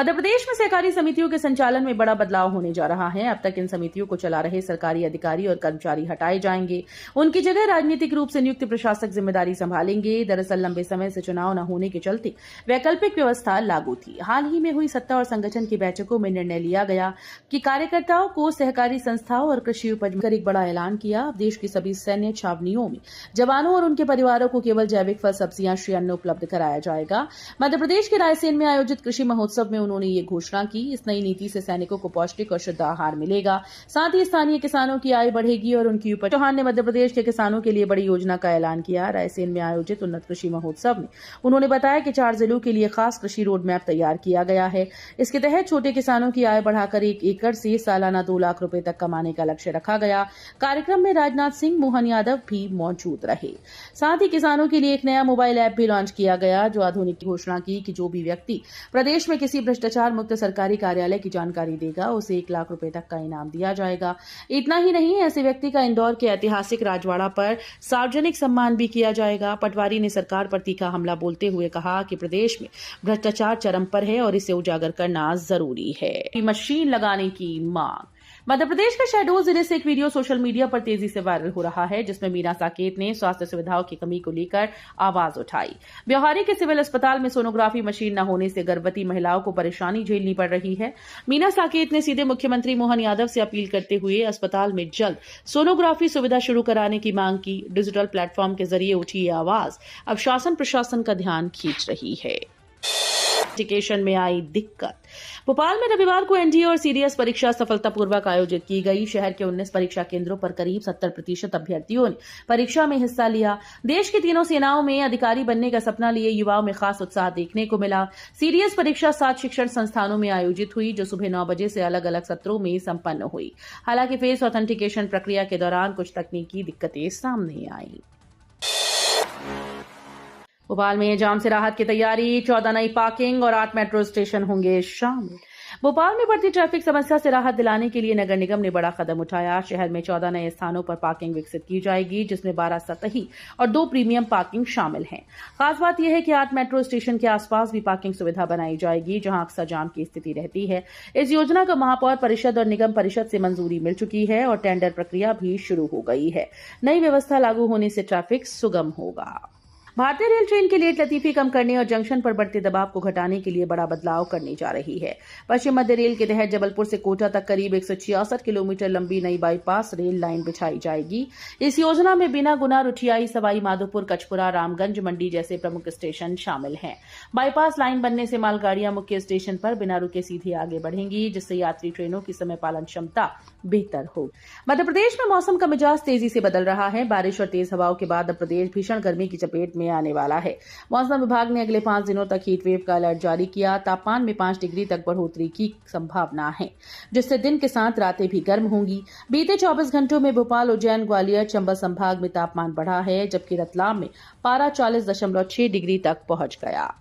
मध्य प्रदेश में सहकारी समितियों के संचालन में बड़ा बदलाव होने जा रहा है। अब तक इन समितियों को चला रहे सरकारी अधिकारी और कर्मचारी हटाए जाएंगे। उनकी जगह राजनीतिक रूप से नियुक्त प्रशासक जिम्मेदारी संभालेंगे। दरअसल लंबे समय से चुनाव न होने के चलते वैकल्पिक व्यवस्था लागू थी। हाल ही में हुई सत्ता और संगठन की बैठकों में निर्णय लिया गया कि कार्यकर्ताओं को सहकारी संस्थाओं और कृषि उपज कर एक बड़ा ऐलान किया। देश की सभी सैन्य छावनियों में जवानों और उनके परिवारों को केवल जैविक फल, सब्जियां, श्री अन्न उपलब्ध कराया जाएगा। मध्य प्रदेश के रायसेन में आयोजित कृषि महोत्सव में उन्होंने ये घोषणा की। इस नई नीति से सैनिकों को पौष्टिक और शुद्ध आहार मिलेगा, साथ ही स्थानीय किसानों की आय बढ़ेगी और उनकी उपज। चौहान ने मध्य प्रदेश के किसानों के लिए बड़ी योजना का ऐलान किया। रायसेन में आयोजित उन्नत कृषि महोत्सव में उन्होंने बताया कि 4 जिलों के लिए खास कृषि रोड मैप तैयार किया गया है। इसके तहत छोटे किसानों की आय बढ़ाकर 1 एकड़ से सालाना 2 लाख रुपए तक कमाने का लक्ष्य रखा गया। कार्यक्रम में राजनाथ सिंह, मोहन यादव भी मौजूद रहे। साथ ही किसानों के लिए एक नया मोबाइल ऐप भी लॉन्च किया गया, जो आधुनिक घोषणा की कि जो भी व्यक्ति प्रदेश में किसी भ्रष्टाचार मुक्त सरकारी कार्यालय की जानकारी देगा, उसे 1 लाख रुपए तक का इनाम दिया जाएगा। इतना ही नहीं, ऐसे व्यक्ति का इंदौर के ऐतिहासिक राजवाड़ा पर सार्वजनिक सम्मान भी किया जाएगा। पटवारी ने सरकार पर तीखा हमला बोलते हुए कहा कि प्रदेश में भ्रष्टाचार चरम पर है और इसे उजागर करना जरूरी है। मशीन लगाने की मांग। मध्य प्रदेश के शहडोल जिले से एक वीडियो सोशल मीडिया पर तेजी से वायरल हो रहा है, जिसमें मीना साकेत ने स्वास्थ्य सुविधाओं की कमी को लेकर आवाज उठाई। ब्यौहारी के सिविल अस्पताल में सोनोग्राफी मशीन न होने से गर्भवती महिलाओं को परेशानी झेलनी पड़ रही है। मीना साकेत ने सीधे मुख्यमंत्री मोहन यादव से अपील करते हुए अस्पताल में जल्द सोनोग्राफी सुविधा शुरू कराने की मांग की। डिजिटल प्लेटफॉर्म के जरिए उठी ये आवाज अब शासन प्रशासन का ध्यान खींच रही है। एजुकेशन में आई दिक्कत। भोपाल में रविवार को एनडीए और सीडीएस परीक्षा सफलतापूर्वक आयोजित की गई। शहर के 19 परीक्षा केंद्रों पर करीब 70% अभ्यर्थियों ने परीक्षा में हिस्सा लिया। देश की तीनों सेनाओं में अधिकारी बनने का सपना लिए युवाओं में खास उत्साह देखने को मिला। सीडीएस परीक्षा 7 शिक्षण संस्थानों में आयोजित हुई, जो सुबह 9 बजे से अलग अलग सत्रों में संपन्न हुई। हालांकि फेस ऑथेंटिकेशन प्रक्रिया के दौरान कुछ तकनीकी दिक्कतें सामने आई। भोपाल में जाम से राहत की तैयारी, 14 नई पार्किंग और 8 मेट्रो स्टेशन होंगे शामिल। भोपाल में बढ़ती ट्रैफिक समस्या से राहत दिलाने के लिए नगर निगम ने बड़ा कदम उठाया। शहर में 14 नए स्थानों पर पार्किंग विकसित की जाएगी, जिसमें 12 सतही और 2 प्रीमियम पार्किंग शामिल हैं। खास बात यह है कि 8 मेट्रो स्टेशन के आसपास भी पार्किंग सुविधा बनाई जाएगी, जहां अक्सर जाम की स्थिति रहती है। इस योजना को महापौर परिषद और निगम परिषद से मंजूरी मिल चुकी है और टेंडर प्रक्रिया भी शुरू हो गई है। नई व्यवस्था लागू होने से ट्रैफिक सुगम होगा। भारतीय रेल ट्रेन की लेट लतीफी कम करने और जंक्शन पर बढ़ते दबाव को घटाने के लिए बड़ा बदलाव करने जा रही है। पश्चिम मध्य रेल के तहत जबलपुर से कोटा तक करीब 166 किलोमीटर लंबी नई बाईपास रेल लाइन बिछाई जाएगी। इस योजना में बिना गुना, रुठियाई, सवाई माधोपुर, कचपुरा, रामगंज, मंडी जैसे प्रमुख स्टेशन शामिल हैं। बाईपास लाइन बनने से मालगाड़ियां मुख्य स्टेशन पर बिना रुके सीधे आगे बढ़ेंगी, जिससे यात्री ट्रेनों की समय पालन क्षमता बेहतर हो। मध्य प्रदेश में मौसम का मिजाज तेजी से बदल रहा है। बारिश और तेज हवाओं के बाद अब प्रदेश भीषण गर्मी की चपेट में आने वाला है। मौसम विभाग ने अगले 5 दिनों तक हीट वेव का अलर्ट जारी किया। तापमान में 5 डिग्री तक बढ़ोतरी की संभावना है, जिससे दिन के साथ रातें भी गर्म होंगी। बीते 24 घंटों में भोपाल, उज्जैन, ग्वालियर, चंबल संभाग में तापमान बढ़ा है, जबकि रतलाम में पारा 40.6 डिग्री तक पहुंच गया।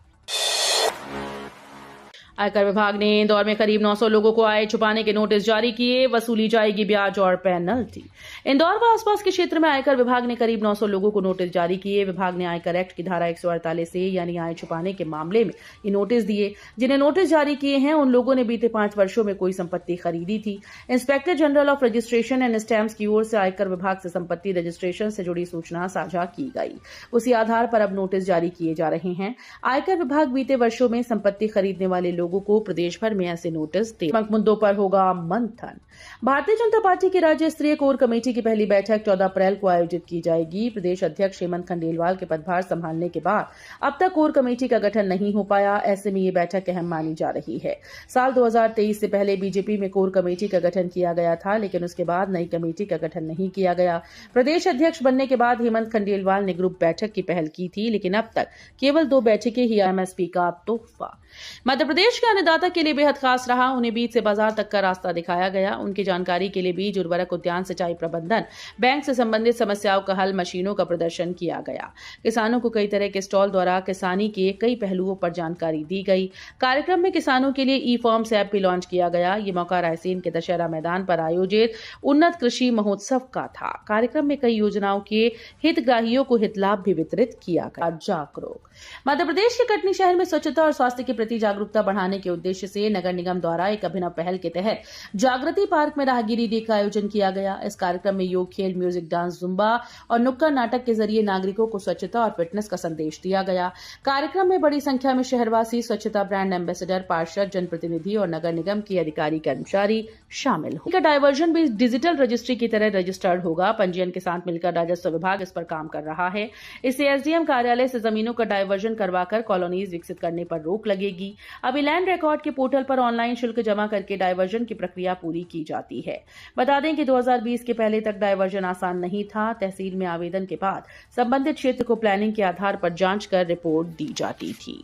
आयकर विभाग ने इंदौर में करीब 900 लोगों को आय छुपाने के नोटिस जारी किए। वसूली जाएगी ब्याज और पेनल्टी। इंदौर व आसपास के क्षेत्र में आयकर विभाग ने करीब 900 लोगों को नोटिस जारी किए। विभाग ने आयकर एक्ट की धारा 148 से यानी आय छुपाने के मामले में ये नोटिस दिए। जिन्हें नोटिस जारी किए हैं, उन लोगों ने बीते 5 वर्षों में कोई संपत्ति खरीदी थी। Inspector general of registration and stamps की ओर से आयकर विभाग से संपत्ति रजिस्ट्रेशन से जुड़ी सूचना साझा की गई। उसी आधार पर अब नोटिस जारी किए जा रहे हैं। आयकर विभाग बीते वर्षों में संपत्ति खरीदने वाले लोगों को प्रदेश भर में ऐसे नोटिस दे। मुद्दों पर होगा मंथन। भारतीय जनता पार्टी की राज्य स्तरीय कोर कमेटी की पहली बैठक 14 अप्रैल को आयोजित की जाएगी। प्रदेश अध्यक्ष हेमंत खंडेलवाल के पदभार संभालने के बाद अब तक कोर कमेटी का गठन नहीं हो पाया। ऐसे में ये बैठक अहम मानी जा रही है। साल 2023 से पहले बीजेपी में कोर कमेटी का गठन किया गया था, लेकिन उसके बाद नई कमेटी का गठन नहीं किया गया। प्रदेश अध्यक्ष बनने के बाद हेमंत खंडेलवाल ने ग्रुप बैठक की पहल की थी, लेकिन अब तक केवल 2 बैठकें ही एमएसपी का तोहफा। मध्य प्रदेश के अन्नदाता के लिए बेहद खास रहा। उन्हें बीज से बाजार तक का रास्ता दिखाया गया। उनकी जानकारी के लिए बीज, उर्वरक, उद्यान सिंचाई प्रबंधन, बैंक से संबंधित समस्याओं का हल, मशीनों का प्रदर्शन किया गया। किसानों को कई तरह के स्टॉल द्वारा किसानी के कई पहलुओं पर जानकारी दी गई। कार्यक्रम में किसानों के लिए ई फॉर्म्स ऐप भी लॉन्च किया गया। ये मौका रायसेन के दशहरा मैदान पर आयोजित उन्नत कृषि महोत्सव का था। कार्यक्रम में कई योजनाओं के हितग्राहियों को हित लाभ भी वितरित किया गया। जागरूक। मध्य प्रदेश के कटनी शहर में स्वच्छता और स्वास्थ्य के प्रति जागरूकता बढ़ाने बढ़ाने के उद्देश्य से नगर निगम द्वारा एक अभिनव पहल के तहत जागृति पार्क में राहगिरी डे का आयोजन किया गया। इस कार्यक्रम में योग, खेल, म्यूजिक, डांस, जुम्बा और नुक्कड़ नाटक के जरिए नागरिकों को स्वच्छता और फिटनेस का संदेश दिया गया। कार्यक्रम में बड़ी संख्या में शहरवासी, स्वच्छता ब्रांड एम्बेसडर, पार्षद, जनप्रतिनिधि और नगर निगम के अधिकारी कर्मचारी शामिल हुए। डायवर्जन भी डिजिटल रजिस्ट्री की तरह रजिस्टर्ड होगा। पंजीयन के साथ मिलकर राजस्व विभाग इस पर काम कर रहा है। इससे एसडीएम कार्यालय से जमीनों का डायवर्जन करवाकर कॉलोनीज विकसित करने पर रोक लगेगी। अभी लैंड रिकॉर्ड के पोर्टल पर ऑनलाइन शुल्क जमा करके डायवर्जन की प्रक्रिया पूरी की जाती है। बता दें कि 2020 के पहले तक डायवर्जन आसान नहीं था। तहसील में आवेदन के बाद संबंधित क्षेत्र को प्लानिंग के आधार पर जांच कर रिपोर्ट दी जाती थी।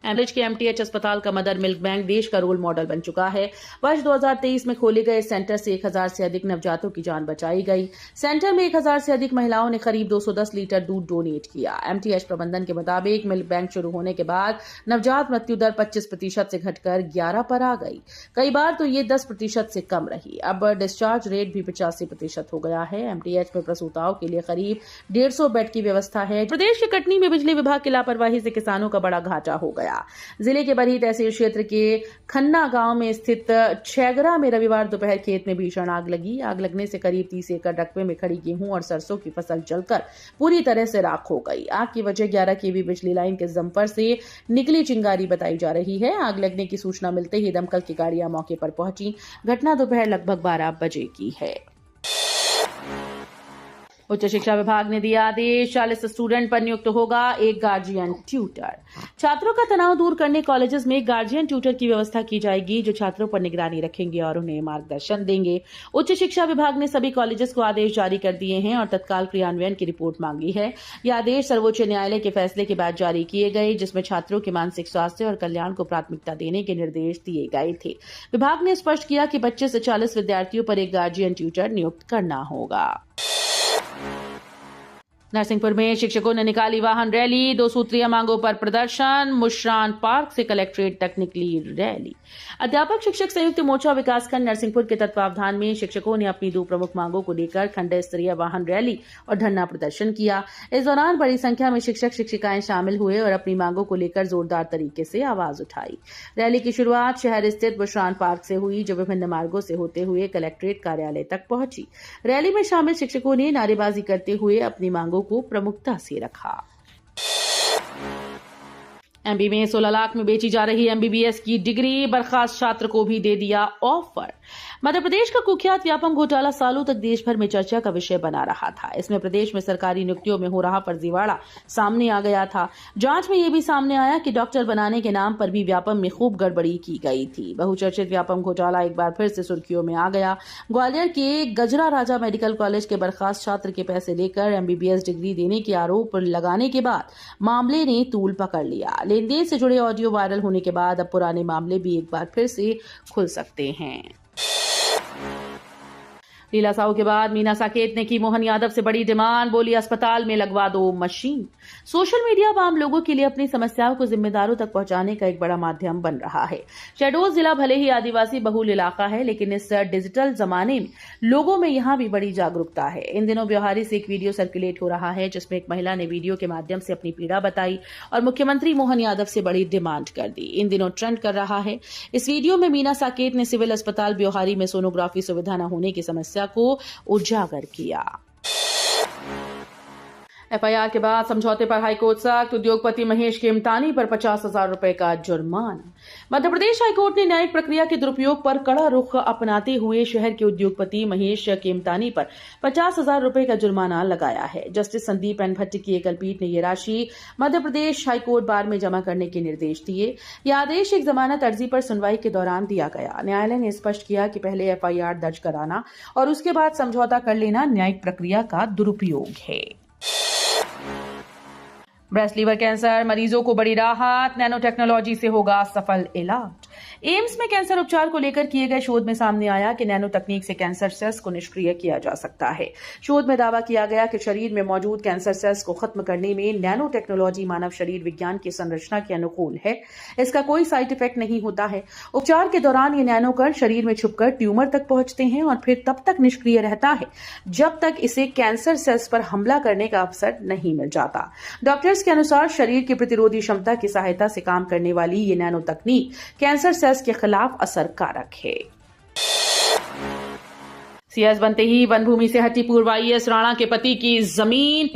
एमरिच के एमटीएच अस्पताल का मदर मिल्क बैंक देश का रोल मॉडल बन चुका है। वर्ष 2023 में खोले गए सेंटर से 1000 से अधिक नवजातों की जान बचाई गई। सेंटर में 1000 से अधिक महिलाओं ने करीब 210 लीटर दूध डोनेट किया। एमटीएच प्रबंधन के मुताबिक मिल्क बैंक शुरू होने के बाद नवजात मृत्यु दर 25% से घटकर 11 पर आ गई। कई बार तो ये 10% से कम रही। अब डिस्चार्ज रेट भी 85% हो गया है। एमटीएच में प्रसूताओं के लिए करीब 150 बेड की व्यवस्था है। प्रदेश के कटनी में बिजली विभाग की लापरवाही से किसानों का बड़ा घाटा हो गया। जिले के बरही तहसील क्षेत्र के खन्ना गांव में स्थित छैगरा में रविवार दोपहर खेत में भीषण आग लगी। आग लगने से करीब 30 एकड़ रकबे में खड़ी गेहूं और सरसों की फसल जलकर पूरी तरह से राख हो गई। आग की वजह 11 केवी बिजली लाइन के जम्पर से निकली चिंगारी बताई जा रही है। आग लगने की सूचना मिलते ही दमकल की गाड़ियां मौके पर पहुंची। घटना दोपहर लगभग 12 बजे की है। उच्च शिक्षा विभाग ने दिया आदेश, 40 स्टूडेंट पर नियुक्त होगा एक गार्जियन ट्यूटर। छात्रों का तनाव दूर करने कॉलेजेस में गार्जियन ट्यूटर की व्यवस्था की जाएगी, जो छात्रों पर निगरानी रखेंगे और उन्हें मार्गदर्शन देंगे। उच्च शिक्षा विभाग ने सभी कॉलेजेस को आदेश जारी कर दिए हैं और तत्काल क्रियान्वयन की रिपोर्ट मांगी है। ये आदेश सर्वोच्च न्यायालय के फैसले के बाद जारी किए गए, जिसमें छात्रों के मानसिक स्वास्थ्य और कल्याण को प्राथमिकता देने के निर्देश दिए गए थे। विभाग ने स्पष्ट किया कि 25 से 40 विद्यार्थियों पर एक गार्जियन ट्यूटर नियुक्त करना होगा। नरसिंहपुर में शिक्षकों ने निकाली वाहन रैली, 2 सूत्रीय मांगों पर प्रदर्शन। मुशरान पार्क से कलेक्ट्रेट तक निकली रैली। अध्यापक शिक्षक संयुक्त मोर्चा विकासखंड नरसिंहपुर के तत्वावधान में शिक्षकों ने अपनी 2 प्रमुख मांगों को लेकर खंड स्तरीय वाहन रैली और धरना प्रदर्शन किया। इस दौरान बड़ी संख्या में शिक्षक शिक्षिकाएं शामिल हुए और अपनी मांगों को लेकर जोरदार तरीके से आवाज उठाई। रैली की शुरुआत शहर स्थित मुशरान पार्क से हुई, जो विभिन्न मार्गों से होते हुए कलेक्ट्रेट कार्यालय तक पहुंची। रैली में शामिल शिक्षकों ने नारेबाजी करते हुए अपनी मांगों को प्रमुखता से रखा। एमपी में 16 लाख में बेची जा रही एमबीबीएस की डिग्री, बर्खास्त छात्र को भी दे दिया ऑफर। मध्य प्रदेश का कुख्यात व्यापम घोटाला सालों तक देश भर में चर्चा का विषय बना रहा था। इसमें प्रदेश में सरकारी नियुक्तियों में हो रहा फर्जीवाड़ा सामने आ गया था। जांच में यह भी सामने आया कि डॉक्टर बनाने के नाम पर भी व्यापम में खूब गड़बड़ी की गई थी। बहुचर्चित व्यापम घोटाला एक बार फिर से सुर्खियों में आ गया। ग्वालियर के गजरा राजा मेडिकल कॉलेज के बर्खास्त छात्र के पैसे लेकर एमबीबीएस डिग्री देने के आरोप लगाने के बाद मामले ने तूल पकड़ लिया। लेनदेन से जुड़े ऑडियो वायरल होने के बाद अब पुराने मामले भी एक बार फिर से खुल सकते हैं। लीला साहू के बाद मीना साकेत ने की मोहन यादव से बड़ी डिमांड, बोली अस्पताल में लगवा दो मशीन। सोशल मीडिया अब आम लोगों के लिए अपनी समस्याओं को जिम्मेदारों तक पहुंचाने का एक बड़ा माध्यम बन रहा है। शहडोल जिला भले ही आदिवासी बहुल इलाका है, लेकिन इस डिजिटल जमाने में लोगों में यहां भी बड़ी जागरूकता है। इन दिनों ब्योहारी से एक वीडियो सर्कुलेट हो रहा है, जिसमें एक महिला ने वीडियो के माध्यम से अपनी पीड़ा बताई और मुख्यमंत्री मोहन यादव से बड़ी डिमांड कर दी। इन दिनों ट्रेंड कर रहा है। इस वीडियो में मीना साकेत ने सिविल अस्पताल ब्योहारी में सोनोग्राफी सुविधा न होने की समस्या को उजागर किया। एफआईआर के बाद समझौते पर हाईकोर्ट सख्त, उद्योगपति महेश केमतानी पर 50,000 रुपए का जुर्माना। मध्य प्रदेश हाईकोर्ट ने न्यायिक प्रक्रिया के दुरुपयोग पर कड़ा रुख अपनाते हुए शहर के उद्योगपति महेश केमतानी पर 50,000 रुपए का जुर्माना लगाया है। जस्टिस संदीप एन भट्ट की एकल पीठ ने यह राशि मध्य प्रदेश हाईकोर्ट बार में जमा करने के निर्देश दिए। यह आदेश एक जमानत अर्जी पर सुनवाई के दौरान दिया गया। न्यायालय ने स्पष्ट किया कि पहले एफआईआर दर्ज कराना और उसके बाद समझौता कर लेना न्यायिक प्रक्रिया का दुरुपयोग है। ब्रेस्ट लीवर कैंसर मरीजों को बड़ी राहत, नैनो टेक्नोलॉजी से होगा सफल इलाज। एम्स में कैंसर उपचार को लेकर किए गए शोध में सामने आया कि नैनो तकनीक से कैंसर सेल्स को निष्क्रिय किया जा सकता है। शोध में दावा किया गया कि शरीर में मौजूद कैंसर सेल्स को खत्म करने में नैनो टेक्नोलॉजी मानव शरीर विज्ञान की संरचना के अनुकूल है। इसका कोई साइड इफेक्ट नहीं होता है। उपचार के दौरान ये नैनो कण शरीर में छुपकर ट्यूमर तक पहुंचते हैं और फिर तब तक निष्क्रिय रहता है जब तक इसे कैंसर सेल्स पर हमला करने का अवसर नहीं मिल जाता। डॉक्टर्स के अनुसार शरीर की प्रतिरोधी क्षमता की सहायता से काम करने वाली ये नैनो तकनीक कैंसर सेल्स के खिलाफ असरकारक है। सीएस बनते ही वन भूमि से हटी पूर्व आईएएस राणा के पति की जमीन